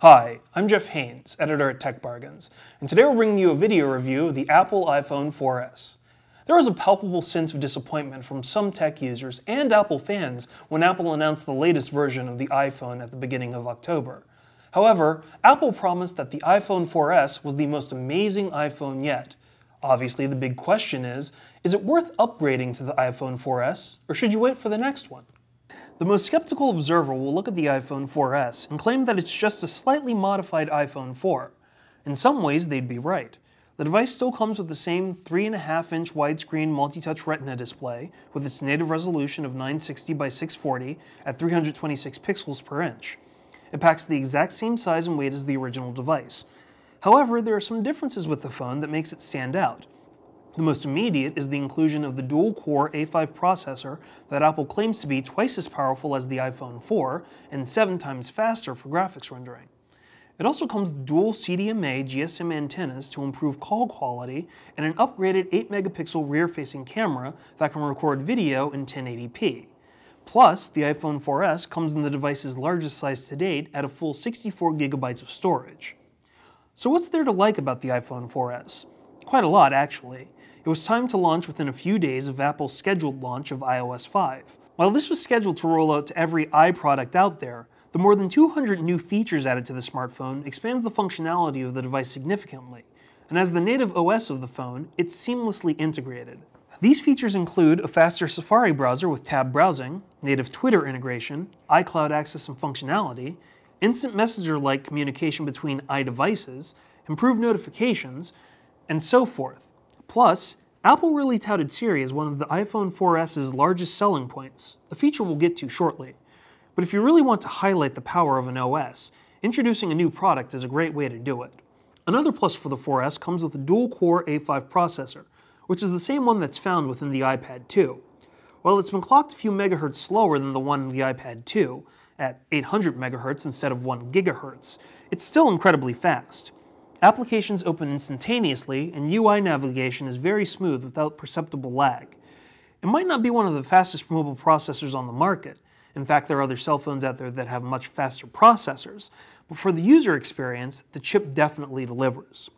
Hi, I'm Jeff Haynes, editor at Tech Bargains, and today we're bringing you a video review of the Apple iPhone 4S. There was a palpable sense of disappointment from some tech users and Apple fans when Apple announced the latest version of the iPhone at the beginning of October. However, Apple promised that the iPhone 4S was the most amazing iPhone yet. Obviously, the big question is it worth upgrading to the iPhone 4S, or should you wait for the next one? The most skeptical observer will look at the iPhone 4S and claim that it's just a slightly modified iPhone 4. In some ways, they'd be right. The device still comes with the same 3.5-inch widescreen multi-touch retina display with its native resolution of 960 by 640 at 326 pixels per inch. It packs the exact same size and weight as the original device. However, there are some differences with the phone that makes it stand out. The most immediate is the inclusion of the dual-core A5 processor that Apple claims to be twice as powerful as the iPhone 4 and 7 times faster for graphics rendering. It also comes with dual CDMA GSM antennas to improve call quality and an upgraded 8-megapixel rear-facing camera that can record video in 1080p. Plus, the iPhone 4S comes in the device's largest size to date at a full 64 gigabytes of storage. So what's there to like about the iPhone 4S? Quite a lot, actually. It was timed to launch within a few days of Apple's scheduled launch of iOS 5. While this was scheduled to roll out to every iProduct out there, the more than 200 new features added to the smartphone expands the functionality of the device significantly, and as the native OS of the phone, it's seamlessly integrated. These features include a faster Safari browser with tab browsing, native Twitter integration, iCloud access and functionality, instant messenger-like communication between iDevices, improved notifications, and so forth. Plus, Apple really touted Siri as one of the iPhone 4S's largest selling points, a feature we'll get to shortly. But if you really want to highlight the power of an OS, introducing a new product is a great way to do it. Another plus for the 4S comes with a dual-core A5 processor, which is the same one that's found within the iPad 2. While it's been clocked a few megahertz slower than the one in the iPad 2, at 800 megahertz instead of 1 gigahertz, it's still incredibly fast. Applications open instantaneously, and UI navigation is very smooth without perceptible lag. It might not be one of the fastest mobile processors on the market. In fact, there are other cell phones out there that have much faster processors, but for the user experience, the chip definitely delivers.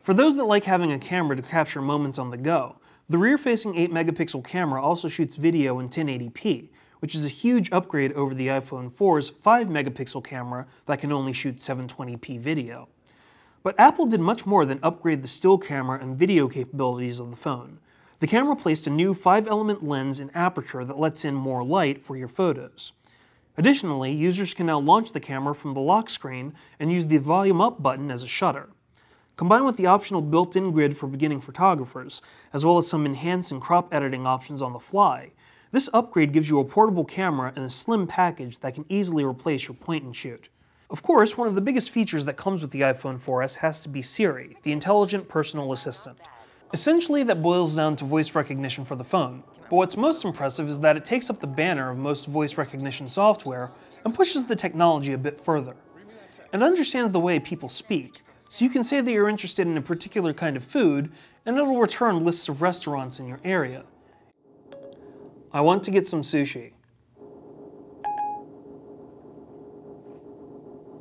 For those that like having a camera to capture moments on the go, the rear-facing 8-megapixel camera also shoots video in 1080p, which is a huge upgrade over the iPhone 4's 5-megapixel camera that can only shoot 720p video. But Apple did much more than upgrade the still camera and video capabilities of the phone. The camera placed a new 5-element lens and aperture that lets in more light for your photos. Additionally, users can now launch the camera from the lock screen and use the volume up button as a shutter. Combined with the optional built-in grid for beginning photographers, as well as some enhanced and crop editing options on the fly, this upgrade gives you a portable camera and a slim package that can easily replace your point-and-shoot. Of course, one of the biggest features that comes with the iPhone 4S has to be Siri, the intelligent personal assistant. Essentially, that boils down to voice recognition for the phone, but what's most impressive is that it takes up the banner of most voice recognition software and pushes the technology a bit further. It understands the way people speak, so you can say that you're interested in a particular kind of food, and it'll return lists of restaurants in your area. I want to get some sushi.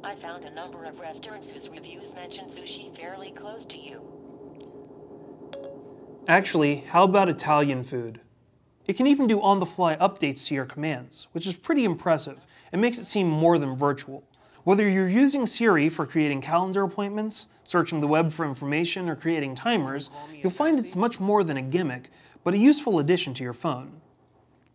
I found a number of restaurants whose reviews mention sushi fairly close to you. Actually, how about Italian food? It can even do on-the-fly updates to your commands, which is pretty impressive and makes it seem more than virtual. Whether you're using Siri for creating calendar appointments, searching the web for information, or creating timers, you'll find it's much more than a gimmick, but a useful addition to your phone.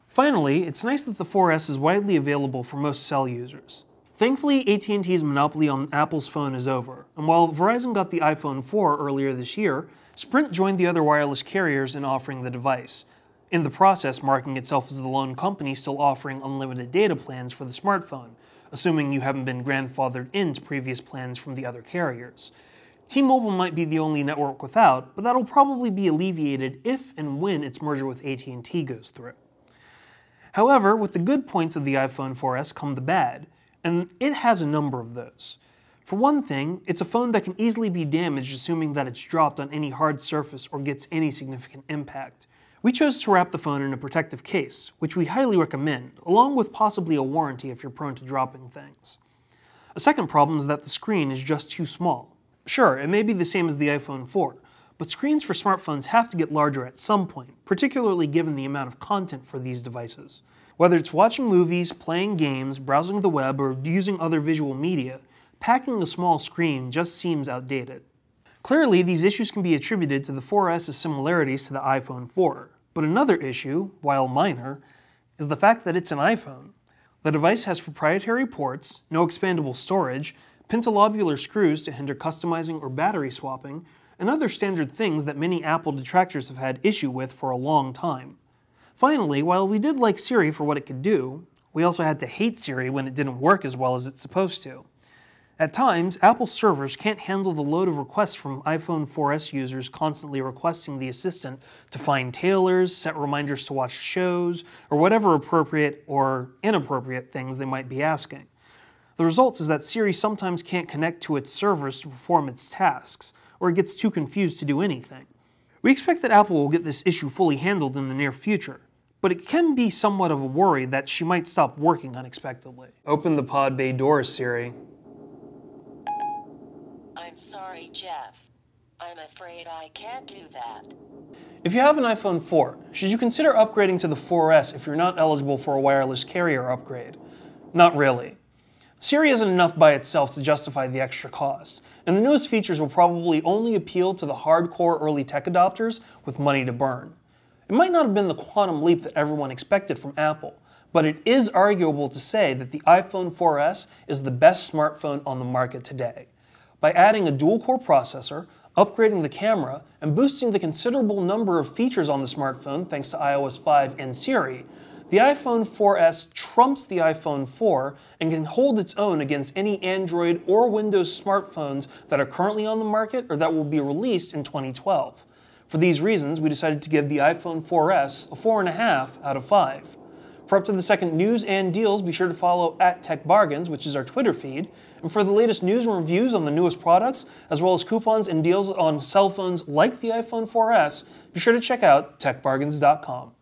Finally, it's nice that the 4S is widely available for most cell users. Thankfully, AT&T's monopoly on Apple's phone is over, and while Verizon got the iPhone 4 earlier this year, Sprint joined the other wireless carriers in offering the device, in the process marking itself as the lone company still offering unlimited data plans for the smartphone, assuming you haven't been grandfathered into previous plans from the other carriers. T-Mobile might be the only network without, but that'll probably be alleviated if and when its merger with AT&T goes through. However, with the good points of the iPhone 4S come the bad, and it has a number of those. For one thing, it's a phone that can easily be damaged assuming that it's dropped on any hard surface or gets any significant impact. We chose to wrap the phone in a protective case, which we highly recommend, along with possibly a warranty if you're prone to dropping things. A second problem is that the screen is just too small. Sure, it may be the same as the iPhone 4, but screens for smartphones have to get larger at some point, particularly given the amount of content for these devices. Whether it's watching movies, playing games, browsing the web, or using other visual media, packing a small screen just seems outdated. Clearly, these issues can be attributed to the 4S's similarities to the iPhone 4, but another issue, while minor, is the fact that it's an iPhone. The device has proprietary ports, no expandable storage, pentalobular screws to hinder customizing or battery swapping, and other standard things that many Apple detractors have had issue with for a long time. Finally, while we did like Siri for what it could do, we also had to hate Siri when it didn't work as well as it's supposed to. At times, Apple servers can't handle the load of requests from iPhone 4S users constantly requesting the assistant to find tailors, set reminders to watch shows, or whatever appropriate or inappropriate things they might be asking. The result is that Siri sometimes can't connect to its servers to perform its tasks, or it gets too confused to do anything. We expect that Apple will get this issue fully handled in the near future, but it can be somewhat of a worry that she might stop working unexpectedly. Open the pod bay doors, Siri. I'm sorry, Jeff. I'm afraid I can't do that. If you have an iPhone 4, should you consider upgrading to the 4S if you're not eligible for a wireless carrier upgrade? Not really. Siri isn't enough by itself to justify the extra cost, and the newest features will probably only appeal to the hardcore early tech adopters with money to burn. It might not have been the quantum leap that everyone expected from Apple, but it is arguable to say that the iPhone 4S is the best smartphone on the market today. By adding a dual-core processor, upgrading the camera, and boosting the considerable number of features on the smartphone thanks to iOS 5 and Siri, the iPhone 4S trumps the iPhone 4 and can hold its own against any Android or Windows smartphones that are currently on the market or that will be released in 2012. For these reasons, we decided to give the iPhone 4S a 4.5 out of 5. For up to the second news and deals, be sure to follow @TechBargains, which is our Twitter feed. And for the latest news and reviews on the newest products, as well as coupons and deals on cell phones like the iPhone 4S, be sure to check out techbargains.com.